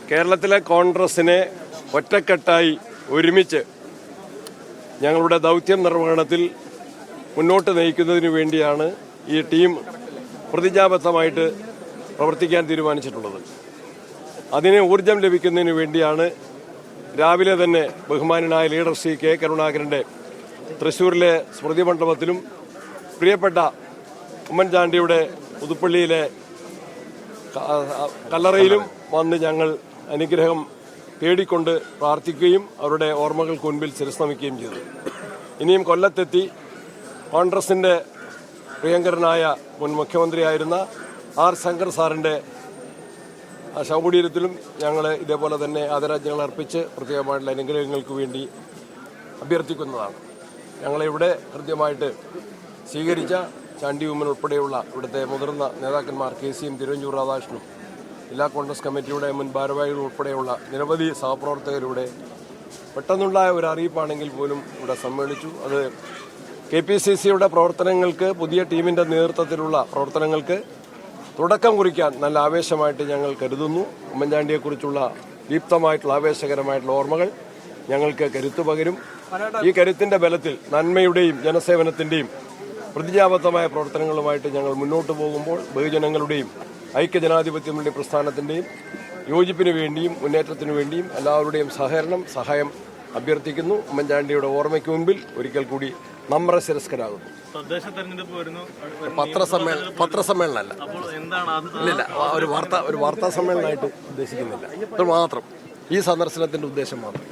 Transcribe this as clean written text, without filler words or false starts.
കേരളത്തിലെ കോൺഗ്രസിനെ ഒറ്റക്കെട്ടായി ഒരുമിച്ച് ഞങ്ങളുടെ ദൗത്യം നിർവഹണത്തിൽ മുന്നോട്ട് നയിക്കുന്നതിന് വേണ്ടിയാണ് ഈ ടീം പ്രതിജ്ഞാബദ്ധമായിട്ട് പ്രവർത്തിക്കാൻ തീരുമാനിച്ചിട്ടുള്ളത്. അതിന് ഊർജം ലഭിക്കുന്നതിന് വേണ്ടിയാണ് രാവിലെ തന്നെ ബഹുമാനായ ലീഡർ ശ്രീ കെ കരുണാകരൻ്റെ തൃശ്ശൂരിലെ സ്മൃതി മണ്ഡപത്തിലും പ്രിയപ്പെട്ട ഉമ്മൻചാണ്ടിയുടെ പുതുപ്പള്ളിയിലെ കല്ലറയിലും വന്ന് ഞങ്ങൾ അനുഗ്രഹം തേടിക്കൊണ്ട് പ്രാർത്ഥിക്കുകയും അവരുടെ ഓർമ്മകൾക്ക് മുൻപിൽ ശിരസ്നമിക്കുകയും ചെയ്തു. ഇനിയും കൊല്ലത്തെത്തി കോൺഗ്രസിൻ്റെ പ്രിയങ്കരനായ മുൻ മുഖ്യമന്ത്രിയായിരുന്ന ആർ ശങ്കർ സാറിൻ്റെ ശവകുടീരത്തിലും ഞങ്ങൾ ഇതേപോലെ തന്നെ ആദരാഞ്ജലികൾ അർപ്പിച്ച് പ്രത്യേകമായിട്ടുള്ള അനുഗ്രഹങ്ങൾക്ക് വേണ്ടി അഭ്യർത്ഥിക്കുന്നതാണ്. ഞങ്ങളിവിടെ കൃത്യമായിട്ട് സ്വീകരിച്ച ചാണ്ടി ഉമ്മൻ ഉൾപ്പെടെയുള്ള ഇവിടുത്തെ മുതിർന്ന നേതാക്കന്മാർ KCM തിരുവഞ്ചൂർ രാധാകൃഷ്ണനും ജില്ലാ കോൺഗ്രസ് കമ്മിറ്റിയുടെ മുൻ ഭാരവാഹികൾ ഉൾപ്പെടെയുള്ള നിരവധി സഹപ്രവർത്തകരുടെ പെട്ടെന്നുള്ള ഒരു അറിയിപ്പാണെങ്കിൽ പോലും ഇവിടെ സമ്മേളിച്ചു. അത് KPCCയുടെ പ്രവർത്തനങ്ങൾക്ക്, പുതിയ ടീമിൻ്റെ നേതൃത്വത്തിലുള്ള പ്രവർത്തനങ്ങൾക്ക് തുടക്കം കുറിക്കാൻ നല്ല ആവേശമായിട്ട് ഞങ്ങൾ കരുതുന്നു. ഉമ്മൻചാണ്ടിയെക്കുറിച്ചുള്ള ദീപ്തമായിട്ടുള്ള ആവേശകരമായിട്ടുള്ള ഓർമ്മകൾ ഞങ്ങൾക്ക് കരുത്തു പകരും. ഈ കരുത്തിൻ്റെ ബലത്തിൽ നന്മയുടെയും ജനസേവനത്തിൻ്റെയും പ്രതിജ്ഞാബദ്ധമായ പ്രവർത്തനങ്ങളുമായിട്ട് ഞങ്ങൾ മുന്നോട്ട് പോകുമ്പോൾ ബഹുജനങ്ങളുടെയും ഐക്യജനാധിപത്യ മുന്നണി പ്രസ്ഥാനത്തിൻ്റെയും യോജിപ്പിന് വേണ്ടിയും മുന്നേറ്റത്തിനു വേണ്ടിയും എല്ലാവരുടെയും സഹായം അഭ്യർത്ഥിക്കുന്നു. ഉമ്മൻചാണ്ടിയുടെ ഓർമ്മയ്ക്ക് മുൻപിൽ ഒരിക്കൽ കൂടി നമ്രശിരസ്കരാകുന്നു. പത്രസമ്മേളനമല്ല, ഇല്ല, ഒരു വാർത്താ സമ്മേളനമായിട്ട് ഉദ്ദേശിക്കുന്നില്ല. അത് മാത്രം ഈ സന്ദർശനത്തിന്റെ ഉദ്ദേശം മാത്രം.